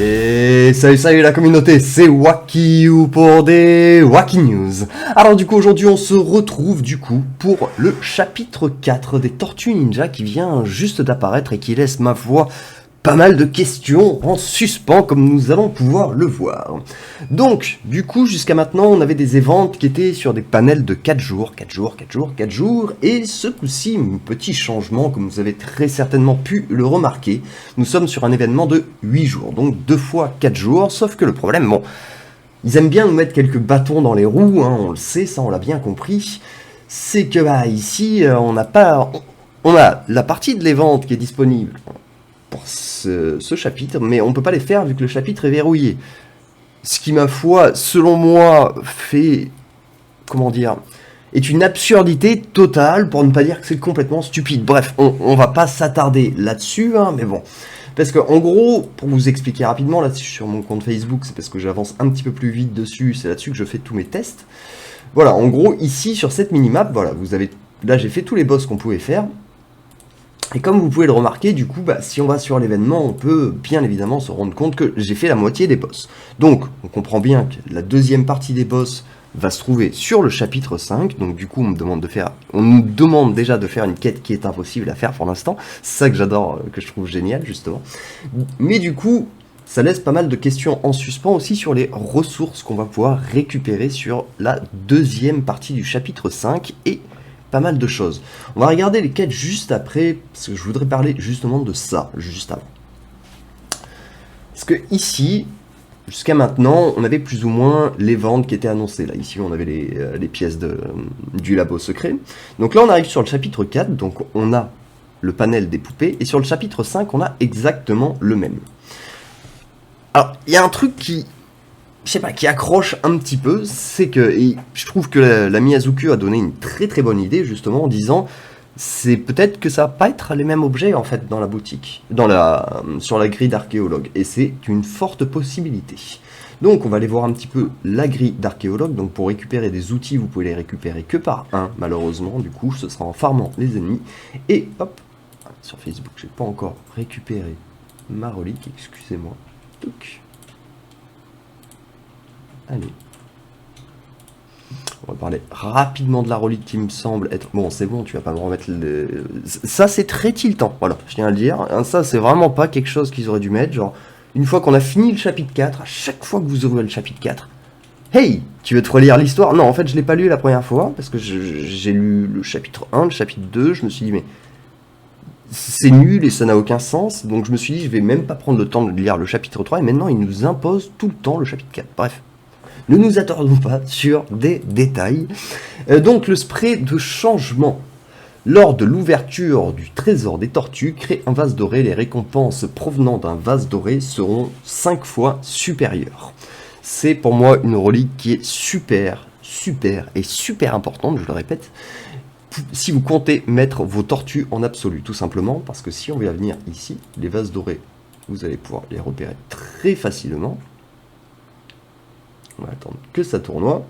Et salut la communauté, c'est Wakiu pour des Wacky News. Alors du coup aujourd'hui on se retrouve pour le chapitre 4 des Tortues Ninja qui vient juste d'apparaître et qui laisse ma foi pas mal de questions en suspens comme nous allons pouvoir le voir. Donc du coup jusqu'à maintenant on avait des events qui étaient sur des panels de 4 jours, et ce coup-ci, un petit changement comme vous avez très certainement pu le remarquer, nous sommes sur un événement de 8 jours, donc 2 fois 4 jours, sauf que le problème, bon, ils aiment bien nous mettre quelques bâtons dans les roues, hein, on le sait, ça on l'a bien compris, c'est que ici on a la partie de l'event qui est disponible pour ce chapitre, mais on peut pas les faire vu que le chapitre est verrouillé. Ce qui, ma foi, selon moi, est une absurdité totale, pour ne pas dire que c'est complètement stupide. Bref, on va pas s'attarder là-dessus, hein, mais bon. Parce que, en gros, pour vous expliquer rapidement, là, sur mon compte Facebook, c'est parce que j'avance un petit peu plus vite dessus, c'est là-dessus que je fais tous mes tests. Voilà, en gros, ici, sur cette minimap, voilà, là, j'ai fait tous les boss qu'on pouvait faire. Et comme vous pouvez le remarquer, du coup, si on va sur l'événement, on peut bien évidemment se rendre compte que j'ai fait la moitié des boss. Donc, on comprend bien que la deuxième partie des boss va se trouver sur le chapitre 5. Donc, du coup, on nous demande déjà de faire une quête qui est impossible à faire pour l'instant. C'est ça que j'adore, que je trouve génial, justement. Mais du coup, ça laisse pas mal de questions en suspens aussi sur les ressources qu'on va pouvoir récupérer sur la deuxième partie du chapitre 5 et pas mal de choses. On va regarder les quêtes juste après, parce que je voudrais parler justement de ça, juste avant. Parce que ici, jusqu'à maintenant, on avait plus ou moins les ventes qui étaient annoncées. Là, ici, on avait les pièces du labo secret. Donc là, on arrive sur le chapitre 4, donc on a le panel des poupées, et sur le chapitre 5, on a exactement le même. Alors, il y a un truc qui accroche un petit peu, c'est que je trouve que la Miyazuki a donné une très très bonne idée justement en disant c'est peut-être que ça va pas être les mêmes objets en fait dans la boutique, sur la grille d'archéologue, et c'est une forte possibilité. Donc on va aller voir un petit peu la grille d'archéologue. Donc pour récupérer des outils, vous pouvez les récupérer que par un, malheureusement, du coup ce sera en farmant les ennemis. Et hop, sur Facebook j'ai pas encore récupéré ma relique, excusez-moi. Donc allez. On va parler rapidement de la relique qui me semble être... Bon, c'est bon, tu vas pas me remettre le... Ça, c'est très tiltant, voilà, je tiens à le dire. Ça, c'est vraiment pas quelque chose qu'ils auraient dû mettre. Genre, une fois qu'on a fini le chapitre 4, à chaque fois que vous ouvrez le chapitre 4, hey, tu veux te relire l'histoire? Non, en fait, je l'ai pas lu la première fois, parce que j'ai lu le chapitre 1, le chapitre 2, je me suis dit, mais... c'est nul et ça n'a aucun sens, donc je me suis dit, je vais même pas prendre le temps de lire le chapitre 3, et maintenant, ils nous imposent tout le temps le chapitre 4. Bref. Ne nous attardons pas sur des détails. Donc le spray de changement. Lors de l'ouverture du trésor des tortues, crée un vase doré. Les récompenses provenant d'un vase doré seront 5 fois supérieures. C'est pour moi une relique qui est super importante, je le répète. Si vous comptez mettre vos tortues en absolu, tout simplement, parce que si on vient venir ici, les vases dorés, vous allez pouvoir les repérer très facilement. On va attendre que ça tournoie.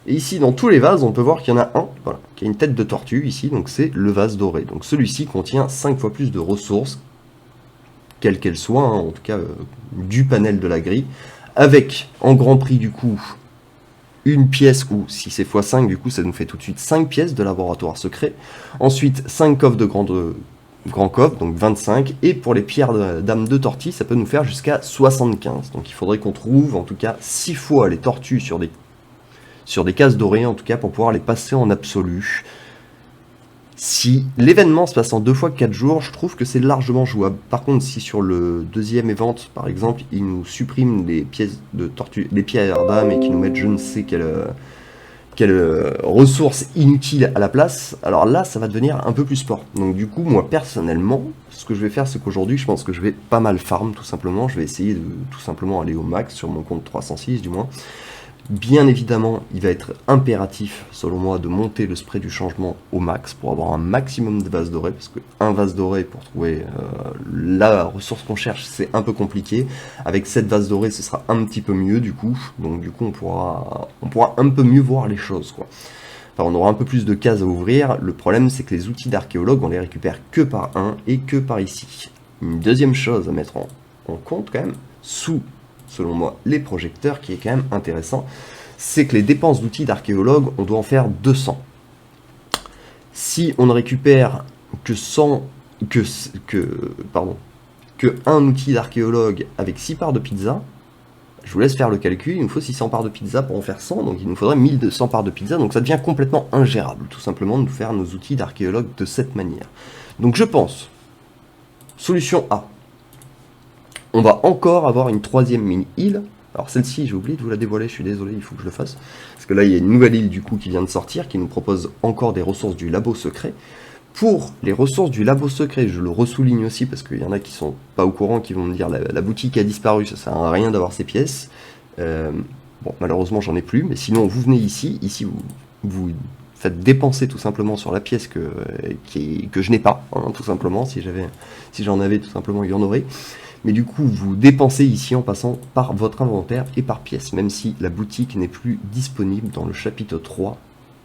Et ici, dans tous les vases, on peut voir qu'il y en a un, voilà, qui a une tête de tortue ici, donc c'est le vase doré. Donc celui-ci contient 5 fois plus de ressources, quelles qu'elles soient, hein, en tout cas du panel de la grille, avec en grand prix du coup une pièce, ou si c'est x5, du coup ça nous fait tout de suite 5 pièces de laboratoire secret. Ensuite 5 coffres de grand coffre, donc 25, et pour les pierres d'âme de tortue, ça peut nous faire jusqu'à 75. Donc il faudrait qu'on trouve en tout cas 6 fois les tortues sur des cases dorées, en tout cas pour pouvoir les passer en absolu. Si l'événement se passe en 2 fois 4 jours, je trouve que c'est largement jouable. Par contre, si sur le deuxième event, par exemple, ils nous suppriment les pièces de tortue, les pierres d'âme, et qu'ils nous mettent je ne sais quelle ressources inutiles à la place, alors là ça va devenir un peu plus sport. Donc du coup moi personnellement ce que je vais faire, c'est qu'aujourd'hui je pense que je vais pas mal farm tout simplement. Je vais essayer de tout simplement aller au max sur mon compte 306 du moins. Bien évidemment il va être impératif selon moi de monter le spray du changement au max pour avoir un maximum de vases dorés, parce que un vase doré pour trouver la ressource qu'on cherche c'est un peu compliqué. Avec 7 vases dorés ce sera un petit peu mieux du coup, donc du coup on pourra un peu mieux voir les choses quoi. Enfin, on aura un peu plus de cases à ouvrir. Le problème, c'est que les outils d'archéologue, on les récupère que par un et que par ici. Une deuxième chose à mettre en compte quand même, sous, selon moi, les projecteurs, qui est quand même intéressant, c'est que les dépenses d'outils d'archéologue, on doit en faire 200. Si on ne récupère que 100, que un outil d'archéologue avec 6 parts de pizza, je vous laisse faire le calcul, il nous faut 600 parts de pizza pour en faire 100, donc il nous faudrait 1200 parts de pizza, donc ça devient complètement ingérable, tout simplement, de nous faire nos outils d'archéologue de cette manière. Donc je pense, solution A, on va encore avoir une troisième mini-île. Alors celle-ci, j'ai oublié de vous la dévoiler, je suis désolé, il faut que je le fasse. Parce que là, il y a une nouvelle île du coup qui vient de sortir, qui nous propose encore des ressources du labo secret. Pour les ressources du labo secret, je le ressouligne aussi, parce qu'il y en a qui sont pas au courant, qui vont me dire la boutique a disparu, ça sert à rien d'avoir ces pièces. Bon, malheureusement, j'en ai plus, mais sinon, vous venez ici vous faites dépenser tout simplement sur la pièce que je n'ai pas, hein, tout simplement. Si j'en avais, tout simplement, il y en aurait. Mais du coup, vous dépensez ici en passant par votre inventaire et par pièce, même si la boutique n'est plus disponible dans le chapitre 3,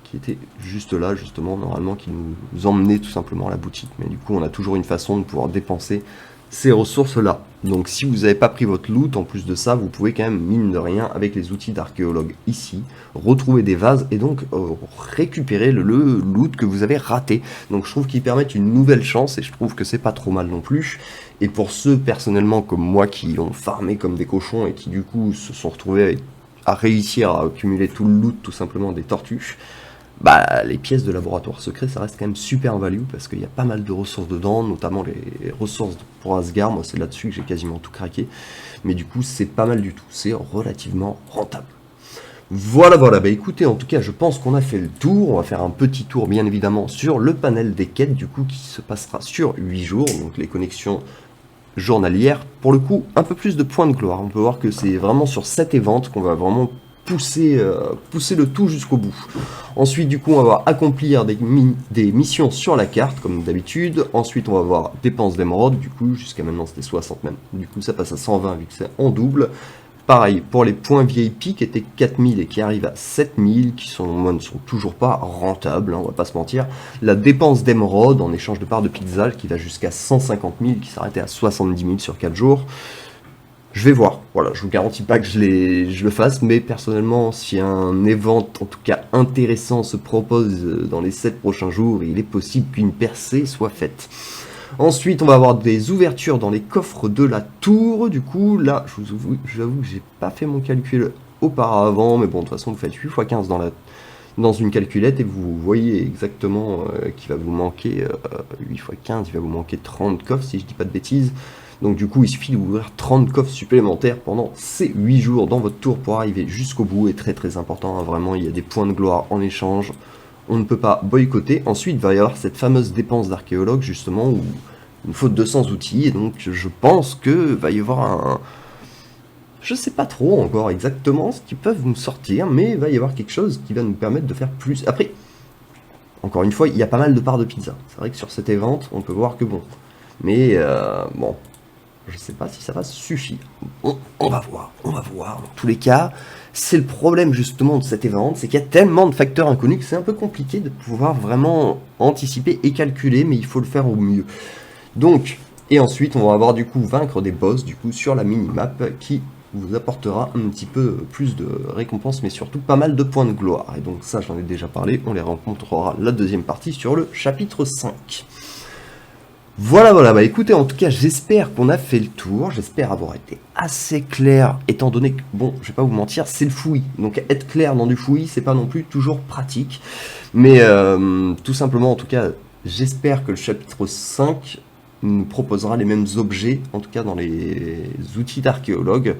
qui était juste là, justement, normalement, qui nous emmenait tout simplement à la boutique. Mais du coup, on a toujours une façon de pouvoir dépenser ces ressources-là. Donc si vous n'avez pas pris votre loot, en plus de ça, vous pouvez quand même, mine de rien, avec les outils d'archéologue ici, retrouver des vases et donc récupérer le loot que vous avez raté. Donc je trouve qu'ils permettent une nouvelle chance et je trouve que c'est pas trop mal non plus. Et pour ceux personnellement comme moi qui ont farmé comme des cochons et qui du coup se sont retrouvés à réussir à accumuler tout le loot tout simplement des tortues, bah, les pièces de laboratoire secret, ça reste quand même super value parce qu'il y a pas mal de ressources dedans, notamment les ressources pour Asgard. Moi, c'est là-dessus que j'ai quasiment tout craqué. Mais du coup, c'est pas mal du tout. C'est relativement rentable. Voilà, bah écoutez, en tout cas, je pense qu'on a fait le tour. On va faire un petit tour, bien évidemment, sur le panel des quêtes, du coup, qui se passera sur 8 jours. Donc, les connexions journalières. Pour le coup, un peu plus de points de gloire. On peut voir que c'est vraiment sur cette évente qu'on va vraiment pousser le tout jusqu'au bout. Ensuite, du coup, on va accomplir des missions sur la carte, comme d'habitude. Ensuite, on va avoir dépenses d'émeraude, du coup, jusqu'à maintenant c'était 60 même. Du coup, ça passe à 120 vu que c'est en double. Pareil, pour les points VIP qui étaient 4000 et qui arrivent à 7000, qui ne sont toujours pas rentables, hein, on va pas se mentir. La dépense d'émeraude en échange de parts de pizza qui va jusqu'à 150 000, qui s'arrêtait à 70 000 sur 4 jours. Je vais voir, voilà, je vous garantis pas que je le fasse, mais personnellement, si un event, en tout cas intéressant, se propose dans les 7 prochains jours, il est possible qu'une percée soit faite. Ensuite, on va avoir des ouvertures dans les coffres de la tour, du coup, là, j'avoue que j'ai pas fait mon calcul auparavant, mais bon, de toute façon, vous faites 8 x 15 dans une calculette et vous voyez exactement qu'il va vous manquer 8 x 15, il va vous manquer 30 coffres, si je dis pas de bêtises. Donc du coup, il suffit d'ouvrir 30 coffres supplémentaires pendant ces 8 jours dans votre tour pour arriver jusqu'au bout. Et très très important, hein, vraiment, il y a des points de gloire en échange. On ne peut pas boycotter. Ensuite, il va y avoir cette fameuse dépense d'archéologue, justement, où il nous faut 200 outils. Et donc, je pense que va y avoir un... Je sais pas trop encore exactement ce qu'ils peuvent nous sortir, mais il va y avoir quelque chose qui va nous permettre de faire plus. Après, encore une fois, il y a pas mal de parts de pizza. C'est vrai que sur cette event, on peut voir que bon. Mais bon... Je sais pas si ça va suffire. On va voir. Dans tous les cas, c'est le problème justement de cette event, c'est qu'il y a tellement de facteurs inconnus que c'est un peu compliqué de pouvoir vraiment anticiper et calculer, mais il faut le faire au mieux. Donc, et ensuite, on va avoir du coup vaincre des boss du coup sur la minimap qui vous apportera un petit peu plus de récompenses, mais surtout pas mal de points de gloire. Et donc ça, j'en ai déjà parlé, on les rencontrera la deuxième partie sur le chapitre 5. Voilà, bah écoutez, en tout cas, j'espère qu'on a fait le tour, j'espère avoir été assez clair, étant donné que, bon, je vais pas vous mentir, c'est le fouillis, donc être clair dans du fouillis, c'est pas non plus toujours pratique, mais tout simplement, en tout cas, j'espère que le chapitre 5 nous proposera les mêmes objets, en tout cas dans les outils d'archéologue,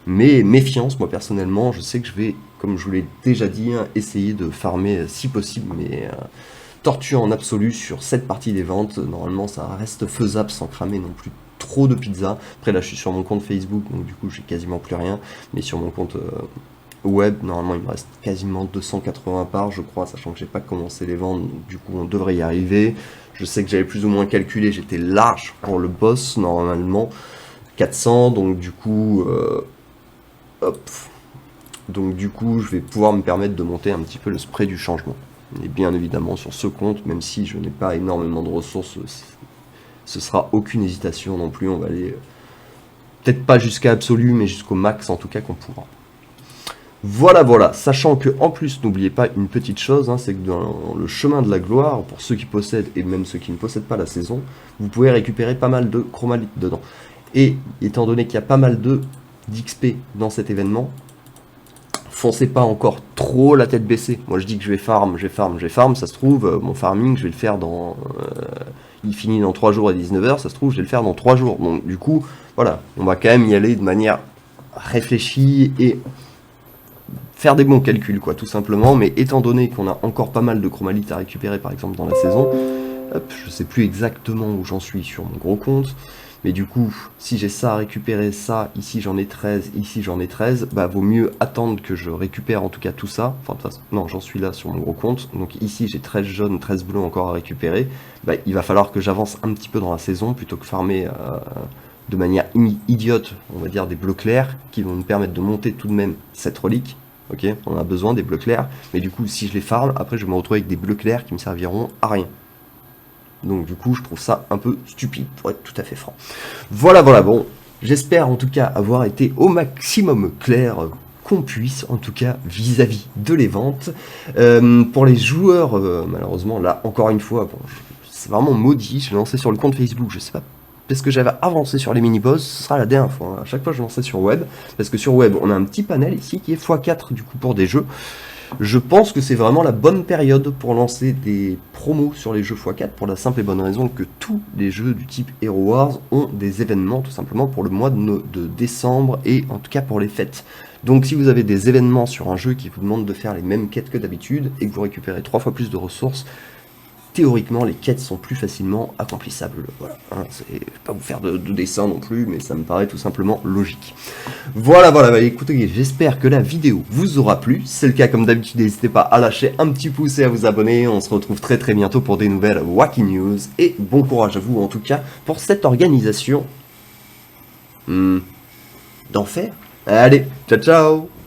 mais méfiance, moi personnellement, je sais que je vais, comme je vous l'ai déjà dit, hein, essayer de farmer si possible, mais... tortue en absolu sur cette partie des ventes. Normalement, ça reste faisable sans cramer non plus trop de pizza. Après, là, je suis sur mon compte Facebook, donc du coup, j'ai quasiment plus rien. Mais sur mon compte web, normalement, il me reste quasiment 280 parts, je crois, sachant que j'ai pas commencé les ventes. Donc, du coup, on devrait y arriver. Je sais que j'avais plus ou moins calculé, j'étais large pour le boss, normalement. 400, donc du coup... hop. Donc du coup, je vais pouvoir me permettre de monter un petit peu le spray du changement. Et bien évidemment sur ce compte, même si je n'ai pas énormément de ressources, ce sera aucune hésitation non plus, on va aller peut-être pas jusqu'à absolu, mais jusqu'au max en tout cas qu'on pourra. Voilà, voilà, sachant que en plus, n'oubliez pas une petite chose, hein, c'est que dans le chemin de la gloire, pour ceux qui possèdent et même ceux qui ne possèdent pas la saison, vous pouvez récupérer pas mal de chromalites dedans. Et étant donné qu'il y a pas mal d'XP dans cet événement, foncez pas encore trop la tête baissée. Moi je dis que je vais farm, ça se trouve, mon farming je vais le faire dans... il finit dans 3 jours à 19h, ça se trouve je vais le faire dans 3 jours. Donc du coup, voilà, on va quand même y aller de manière réfléchie et faire des bons calculs, quoi, tout simplement. Mais étant donné qu'on a encore pas mal de chromalites à récupérer, par exemple, dans la saison, hop, je sais plus exactement où j'en suis sur mon gros compte, mais du coup, si j'ai ça à récupérer, ça, ici j'en ai 13, ici j'en ai 13, bah vaut mieux attendre que je récupère en tout cas tout ça. Enfin, de toute façon, non, j'en suis là sur mon gros compte, donc ici j'ai 13 jaunes, 13 bleus encore à récupérer. Bah, il va falloir que j'avance un petit peu dans la saison, plutôt que farmer de manière idiote, on va dire, des bleus clairs, qui vont me permettre de monter tout de même cette relique. Ok, on a besoin des bleus clairs, mais du coup, si je les farm, après je vais me retrouver avec des bleus clairs qui me serviront à rien. Donc du coup, je trouve ça un peu stupide, pour être tout à fait franc. Voilà, voilà, bon, j'espère en tout cas avoir été au maximum clair qu'on puisse, en tout cas vis-à-vis de les ventes. Pour les joueurs, malheureusement, là, encore une fois, bon, c'est vraiment maudit, je l'ai lancé sur le compte Facebook, je sais pas, parce que j'avais avancé sur les mini-boss, ce sera la dernière fois, hein. À chaque fois je lançais sur web, parce que sur web, on a un petit panel ici qui est x4 du coup pour des jeux. Je pense que c'est vraiment la bonne période pour lancer des promos sur les jeux x4, pour la simple et bonne raison que tous les jeux du type Hero Wars ont des événements tout simplement pour le mois de décembre et en tout cas pour les fêtes. Donc si vous avez des événements sur un jeu qui vous demandent de faire les mêmes quêtes que d'habitude et que vous récupérez 3 fois plus de ressources, théoriquement les quêtes sont plus facilement accomplissables. Voilà, hein, je vais pas vous faire de dessin non plus, mais ça me paraît tout simplement logique. Voilà, voilà, bah, écoutez, j'espère que la vidéo vous aura plu. Si c'est le cas, comme d'habitude, n'hésitez pas à lâcher un petit pouce et à vous abonner. On se retrouve très très bientôt pour des nouvelles Wacky News. Et bon courage à vous en tout cas pour cette organisation d'enfer. Allez, ciao ciao.